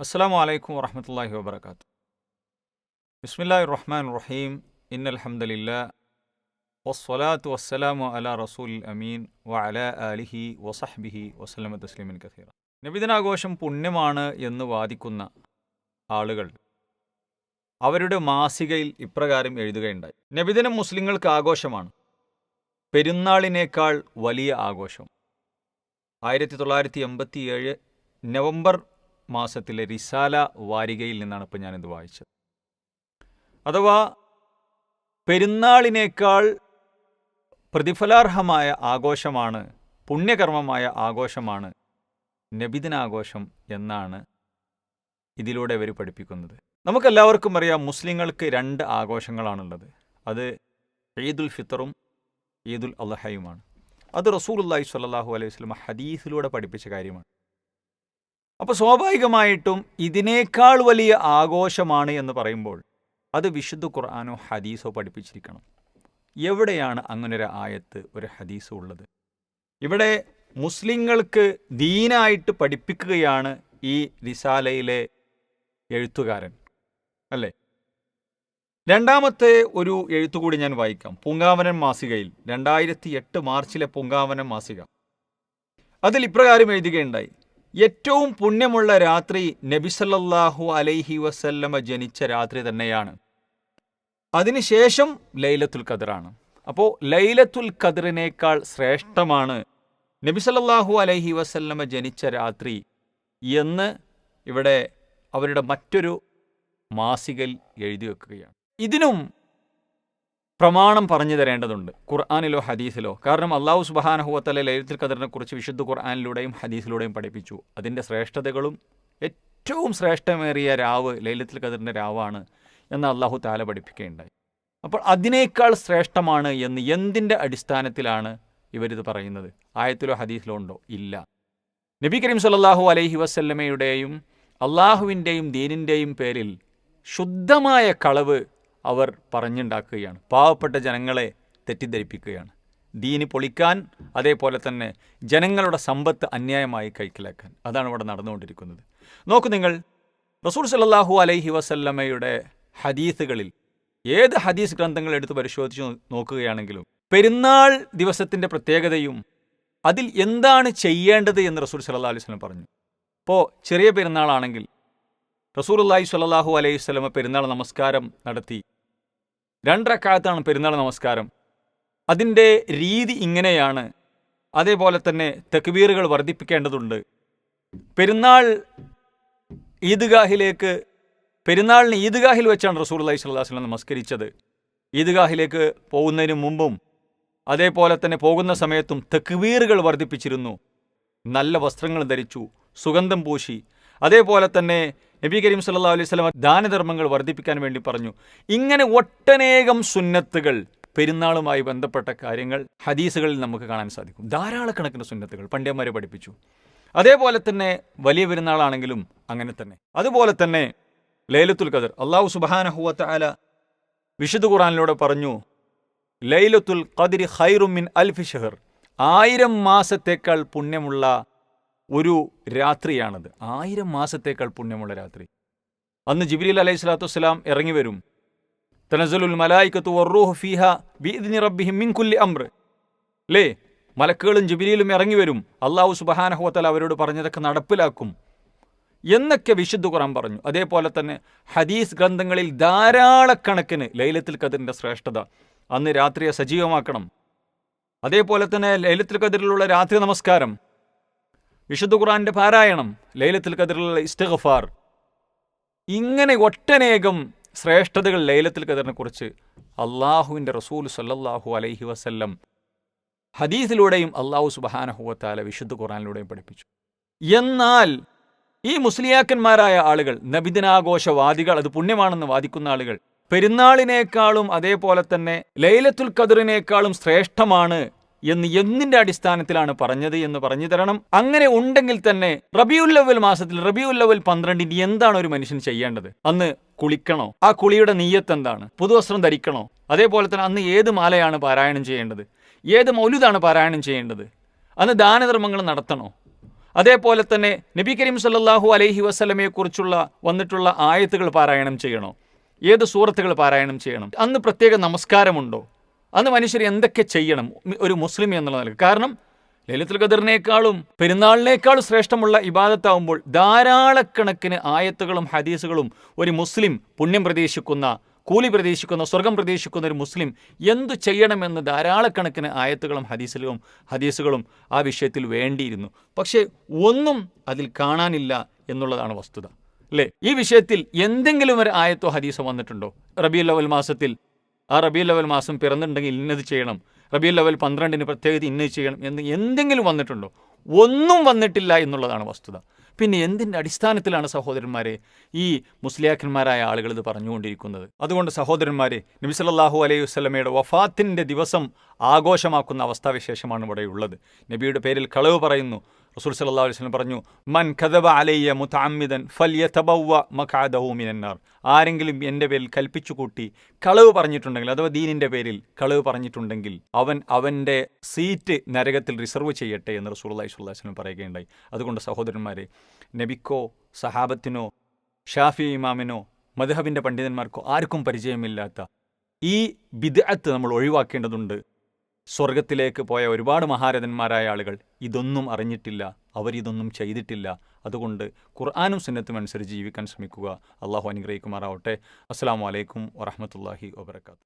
അസ്സലാമു അലൈക്കും വറഹ്മത്തുള്ളാഹി വബറകാതുഹു. ബിസ്മില്ലാഹിർ റഹ്മാനിർ റഹീം. ഇന്നൽ ഹംദലില്ലാഹ് വസ്സലാത്തു വസ്സലാമു അലാ റസൂലിൽ അമീൻ വഅലാ ആലിഹി വസഹ്ബിഹി വസല്ലമ തസ്ലീമൻ കസീറ. നബിദിനാഘോഷം പുണ്യമാണ് എന്ന് വാദിക്കുന്ന ആളുകൾ അവരുടെ മാസികയിൽ ഇപ്രകാരം എഴുതുകയുണ്ടായി: നബിദിനം മുസ്ലിങ്ങൾക്ക് ആഘോഷമാണ്, പെരുന്നാളിനേക്കാൾ വലിയ ആഘോഷം. 1987 നവംബർ മാസത്തിലെ റിസാല വാരികയിൽ നിന്നാണ് ഇപ്പോൾ ഞാനിത് വായിച്ചത്. അഥവാ പെരുന്നാളിനേക്കാൾ പ്രതിഫലാർഹമായ ആഘോഷമാണ്, പുണ്യകർമ്മമായ ആഘോഷമാണ് നബിദിനാഘോഷം എന്നാണ് ഇതിലൂടെ ഇവർ പഠിപ്പിക്കുന്നത്. നമുക്കെല്ലാവർക്കും അറിയാം, മുസ്ലിങ്ങൾക്ക് 2 ആഘോഷങ്ങളാണുള്ളത്. അത് ഈദുൽ ഫിത്തറും ഈദുൽ അദ്ഹയുമാണ്. അത് റസൂലുള്ളാഹി സ്വല്ലല്ലാഹു അലൈഹി വസല്ലം ഹദീസിലൂടെ പഠിപ്പിച്ച കാര്യമാണ്. അപ്പോൾ സ്വാഭാവികമായിട്ടും ഇതിനേക്കാൾ വലിയ ആഘോഷമാണ് എന്ന് പറയുമ്പോൾ അത് വിശുദ്ധ ഖുർആനോ ഹദീസോ പഠിപ്പിച്ചിരിക്കണം. എവിടെയാണ് അങ്ങനൊരു ആയത്ത്, ഒരു ഹദീസോ ഉള്ളത്? ഇവിടെ മുസ്ലിങ്ങൾക്ക് ദീനായിട്ട് പഠിപ്പിക്കുകയാണ് ഈ റിസാലയിലെ എഴുത്തുകാരൻ, അല്ലേ? രണ്ടാമത്തെ ഒരു എഴുത്തുകൂടി ഞാൻ വായിക്കാം. പൂങ്കാവനം മാസികയിൽ 2008 മാർച്ചിലെ പൂങ്കാവനം മാസിക, അതിൽ ഇപ്രകാരം എഴുതുകയുണ്ടായി: ഏറ്റവും പുണ്യമുള്ള രാത്രി നബി സല്ലല്ലാഹു അലൈഹി വസല്ലമ ജനിച്ച രാത്രി തന്നെയാണ്. അതിനുശേഷം ലൈലത്തുൽ ഖദറാണ്. അപ്പോൾ ലൈലത്തുൽ ഖദറിനേക്കാൾ ശ്രേഷ്ഠമാണ് നബി സല്ലല്ലാഹു അലൈഹി വസല്ലമ ജനിച്ച രാത്രി എന്ന് ഇവിടെ അവരുടെ മറ്റൊരു മാസികയിൽ എഴുതി വെക്കുകയാണ്. ഇതിനും പ്രമാണം പറഞ്ഞു തരേണ്ടതുണ്ട്, ഖുർആനിലോ ഹദീസിലോ. കാരണം അല്ലാഹു സുബ്ഹാനഹു വ തആല ലൈലത്തുൽ ഖദറിനെ കുറിച്ച് വിശുദ്ധ ഖുർആനിലൂടെയും ഹദീസിലൂടെയും പഠിപ്പിച്ചു. അതിൻ്റെ ശ്രേഷ്ഠതകളും ഏറ്റവും ശ്രേഷ്ഠമേറിയ രാവ് ലൈലത്തുൽ ഖദറിൻ്റെ രാവാണ് എന്ന് അല്ലാഹു തആല പഠിപ്പിക്കുകയുണ്ടായി. അപ്പോൾ അതിനേക്കാൾ ശ്രേഷ്ഠമാണ് എന്ന് എന്തിൻ്റെ അടിസ്ഥാനത്തിലാണ് ഇവരിത് പറയുന്നത്? ആയത്തിലോ ഹദീസിലോ ഉണ്ടോ? ഇല്ല. നബി കരീം സല്ലല്ലാഹു അലൈഹി വസല്ലമയുടെയും അള്ളാഹുവിൻ്റെയും ദീനിൻ്റെയും പേരിൽ ശുദ്ധമായ കളവ് അവർ പറഞ്ഞുണ്ടാക്കുകയാണ്. പാവപ്പെട്ട ജനങ്ങളെ തെറ്റിദ്ധരിപ്പിക്കുകയാണ്, ദീന് പൊളിക്കാൻ, അതേപോലെ തന്നെ ജനങ്ങളുടെ സമ്പത്ത് അന്യായമായി കൈക്കലാക്കാൻ. അതാണ് ഇവിടെ നടന്നുകൊണ്ടിരിക്കുന്നത്. നോക്കൂ നിങ്ങൾ, റസൂൽ സല്ലല്ലാഹു അലൈഹി വസല്ലമയുടെ ഹദീസുകളിൽ ഏത് ഹദീസ് ഗ്രന്ഥങ്ങൾ എടുത്ത് പരിശോധിച്ച് നോക്കുകയാണെങ്കിലും പെരുന്നാൾ ദിവസത്തിൻ്റെ പ്രത്യേകതയും അതിൽ എന്താണ് ചെയ്യേണ്ടത് എന്ന് റസൂൽ സല്ലല്ലാഹു അലൈഹി വസല്ലം പറഞ്ഞു. ഇപ്പോൾ ചെറിയ പെരുന്നാളാണെങ്കിൽ റസൂലുള്ളാഹി സ്വല്ലല്ലാഹു അലൈഹി വസല്ലമ പെരുന്നാൾ നമസ്കാരം നടത്തി. 2 റക്അത്താണ് പെരുന്നാൾ നമസ്കാരം. അതിൻ്റെ രീതി ഇങ്ങനെയാണ്. അതേപോലെ തന്നെ തക്ബീറുകൾ വർദ്ധിപ്പിക്കേണ്ടതുണ്ട്. പെരുന്നാളിന് ഈദ്ഗാഹിൽ വെച്ചാണ് റസൂലുള്ളാഹി സ്വല്ലല്ലാഹു അലൈഹി വസല്ലം നമസ്കരിച്ചത്. ഈദ്ഗാഹിലേക്ക് പോകുന്നതിന് മുമ്പും അതേപോലെ തന്നെ പോകുന്ന സമയത്തും തക്ബീറുകൾ വർദ്ധിപ്പിച്ചിരുന്നു. നല്ല വസ്ത്രങ്ങൾ ധരിച്ചു, സുഗന്ധം പൂശി. അതേപോലെ തന്നെ നബി കരീം സല്ലല്ലാഹു അലൈഹി വസല്ലം ദാനധർമ്മങ്ങൾ വർദ്ധിപ്പിക്കാൻ വേണ്ടി പറഞ്ഞു. ഇങ്ങനെ ഒട്ടനേകം സുന്നത്തുകൾ, പെരുന്നാളുമായി ബന്ധപ്പെട്ട കാര്യങ്ങൾ ഹദീസുകളിൽ നമുക്ക് കാണാൻ സാധിക്കും. ധാരാളക്കണക്കിന് സുന്നത്തുകൾ പണ്ഡിതന്മാരെ പഠിപ്പിച്ചു. അതേപോലെ തന്നെ വലിയ പെരുന്നാളാണെങ്കിലും അങ്ങനെ തന്നെ. അതുപോലെ തന്നെ ലൈലത്തുൽ ഖദർ അല്ലാഹു സുബ്ഹാനഹു വ തആല വിശുദ്ധ ഖുർആനിലൂടെ പറഞ്ഞു: ലൈലത്തുൽ ഖദ്രി ഖൈറും മിൻ അൽഫി ഷഹർ. 1000 മാസത്തേക്കാൾ പുണ്യമുള്ള ഒരു രാത്രിയാണത്. 1000 മാസത്തേക്കാൾ പുണ്യമുള്ള രാത്രി. അന്ന് ജിബ്രീൽ അലൈഹി സ്വലാത്തു വസ്സലാം ഇറങ്ങി വരും. തനസ്സലുൽ മലായികത്തു വറൂഹു ഫീഹാ ബിഇദ്നി റബ്ബിഹിം മിൻ കുല്ലി അംർ. അല്ലേ? മലക്കുകളും ജിബ്രീലും ഇറങ്ങി വരും. അല്ലാഹു സുബ്ഹാനഹു വ തആല അവരോട് പറഞ്ഞതൊക്കെ നടപ്പിലാക്കും എന്നൊക്കെ വിശുദ്ധ ഖുർആൻ പറഞ്ഞു. അതേപോലെ തന്നെ ഹദീസ് ഗ്രന്ഥങ്ങളിൽ ധാരാളക്കണക്കിന് ലൈലത്തുൽ ഖദറിൻ്റെ ശ്രേഷ്ഠത. അന്ന് രാത്രിയെ സജീവമാക്കണം. അതേപോലെ തന്നെ ലൈലത്തുൽ ഖദറിലുള്ള രാത്രി നമസ്കാരം, വിശുദ്ധ ഖുർആന്റെ പാരായണം, ലൈലത്തുൽ ഖദറിലുള്ള ഇസ്തിഗ്ഫാർ, ഇങ്ങനെ ഒട്ടനേകം ശ്രേഷ്ഠതകൾ ലൈലത്തുൽ ഖദറിനെ കുറിച്ച് അള്ളാഹുവിൻ്റെ റസൂൽ സല്ലല്ലാഹു അലൈഹി വസല്ലം ഹദീസിലൂടെയും അള്ളാഹു സുബ്ഹാനഹു വ തആല വിശുദ്ധ ഖുർആനിലൂടെയും പഠിപ്പിച്ചു. എന്നാൽ ഈ മുസ്ലിയാക്കന്മാരായ ആളുകൾ, നബിദിനാഘോഷവാദികൾ, അത് പുണ്യമാണെന്ന് വാദിക്കുന്ന ആളുകൾ, പെരുന്നാളിനേക്കാളും അതേപോലെ തന്നെ ലൈലത്തുൽ ഖദറിനേക്കാളും ശ്രേഷ്ഠമാണ് എന്ന് എന്തിൻ്റെ അടിസ്ഥാനത്തിലാണ് പറഞ്ഞത് എന്ന് പറഞ്ഞു തരണം. അങ്ങനെ ഉണ്ടെങ്കിൽ തന്നെ റബീഉൽ അവ്വൽ മാസത്തിൽ റബീഉൽ അവ്വൽ 12 എന്താണ് ഒരു മനുഷ്യൻ ചെയ്യേണ്ടത്? അന്ന് കുളിക്കണോ? ആ കുളിയുടെ നിയ്യത്ത് എന്താണ്? പുതുവസ്ത്രം ധരിക്കണോ? അതേപോലെ തന്നെ അന്ന് ഏത് മാലയാണ് പാരായണം ചെയ്യേണ്ടത്? ഏത് മൗലിദാണ് പാരായണം ചെയ്യേണ്ടത്? അന്ന് ദാനധർമ്മങ്ങൾ നടത്തണോ? അതേപോലെ തന്നെ നബി കരീം സല്ലല്ലാഹു അലൈഹി വസല്ലമയെക്കുറിച്ചുള്ള വന്നിട്ടുള്ള ആയത്തുകൾ പാരായണം ചെയ്യണോ? ഏത് സൂറത്തുകൾ പാരായണം ചെയ്യണം? അന്ന് പ്രത്യേക നമസ്കാരമുണ്ടോ? അന്ന് മനുഷ്യർ എന്തൊക്കെ ചെയ്യണം ഒരു മുസ്ലിം എന്നുള്ള നിലക്ക്? കാരണം ലൈലത്തുൽ ഖദറിനേക്കാളും പെരുന്നാളിനേക്കാളും ശ്രേഷ്ഠമുള്ള ഇബാദത്താവുമ്പോൾ ധാരാളക്കണക്കിന് ആയത്തുകളും ഹദീസുകളും ഒരു മുസ്ലിം പുണ്യം പ്രതീക്ഷിക്കുന്ന, കൂലി പ്രതീക്ഷിക്കുന്ന, സ്വർഗം പ്രതീക്ഷിക്കുന്ന ഒരു മുസ്ലിം എന്തു ചെയ്യണമെന്ന് ധാരാളക്കണക്കിന് ആയത്തുകളും ഹദീസുകളും ആ വിഷയത്തിൽ വേണ്ടിയിരുന്നു. പക്ഷേ ഒന്നും അതിൽ കാണാനില്ല എന്നുള്ളതാണ് വസ്തുത, അല്ലേ? ഈ വിഷയത്തിൽ എന്തെങ്കിലും ഒരു ആയത്തോ ഹദീസോ വന്നിട്ടുണ്ടോ? റബീഉൽ അവ്വൽ മാസത്തിൽ ആ റബീഉൽ അവ്വൽ മാസം പിറന്നിട്ടുണ്ടെങ്കിൽ ഇന്നത് ചെയ്യണം, റബീഉൽ അവ്വൽ 12 പ്രത്യേകത ഇന്നത് ചെയ്യണം എന്ന് എന്തെങ്കിലും വന്നിട്ടുണ്ടോ? ഒന്നും വന്നിട്ടില്ല എന്നുള്ളതാണ് വസ്തുത. പിന്നെ എന്തിൻ്റെ അടിസ്ഥാനത്തിലാണ് സഹോദരന്മാരെ ഈ മുസ്ലിയാക്കന്മാരായ ആളുകൾ ഇത് പറഞ്ഞുകൊണ്ടിരിക്കുന്നത്? അതുകൊണ്ട് സഹോദരന്മാരെ, നബി സല്ലല്ലാഹു അലൈഹി വസല്ലമയുടെ വഫാത്തിൻ്റെ ദിവസം ആഘോഷമാക്കുന്ന അവസ്ഥാവിശേഷമാണ് ഇവിടെ ഉള്ളത്. നബിയുടെ പേരിൽ കളവ് പറയുന്നു. റസൂൽ സല്ലല്ലാഹു അലൈഹി വസല്ലം പറഞ്ഞു, മൻ കദബ അലയ്യ മുതഅമ്മിദൻ ഫൽയതബവ്വ മഖഅദഹു മിനന്നാർ. ആരെങ്കിലും എൻ്റെ പേരിൽ കൽപ്പിച്ചു കൂട്ടി കളവ് പറഞ്ഞിട്ടുണ്ടെങ്കിൽ, അഥവാ ദീനിൻ്റെ പേരിൽ കളവ് പറഞ്ഞിട്ടുണ്ടെങ്കിൽ അവൻ്റെ സീറ്റ് നരകത്തിൽ റിസർവ് ചെയ്യട്ടെ എന്ന് റസൂലുള്ളാഹി സ്വല്ലല്ലാഹു അലൈഹി വസല്ലം പറയുകയുണ്ടായി. അതുകൊണ്ട് സഹോദരന്മാരെ, നബിക്കോ സഹാബത്തിനോ ഷാഫി ഇമാമിനോ മദ്ഹബിൻ്റെ പണ്ഡിതന്മാർക്കോ ആർക്കും പരിചയമില്ലാത്ത ഈ ബിദ്അത്ത് നമ്മൾ ഒഴിവാക്കേണ്ടതുണ്ട്. സ്വർഗത്തിലേക്ക് പോയ ഒരുപാട് മഹാരഥന്മാരായ ആളുകൾ ഇതൊന്നും അറിഞ്ഞിട്ടില്ല, അവരിതൊന്നും ചെയ്തിട്ടില്ല. അതുകൊണ്ട് ഖുർആനും സുന്നത്തും അനുസരിച്ച് ജീവിക്കാൻ ശ്രമിക്കുക. അള്ളാഹു അനുഗ്രഹിക്കുമാറാവട്ടെ. അസ്സലാമു അലൈക്കും വറഹ്മത്തുള്ളാഹി വബറകാതുഹു.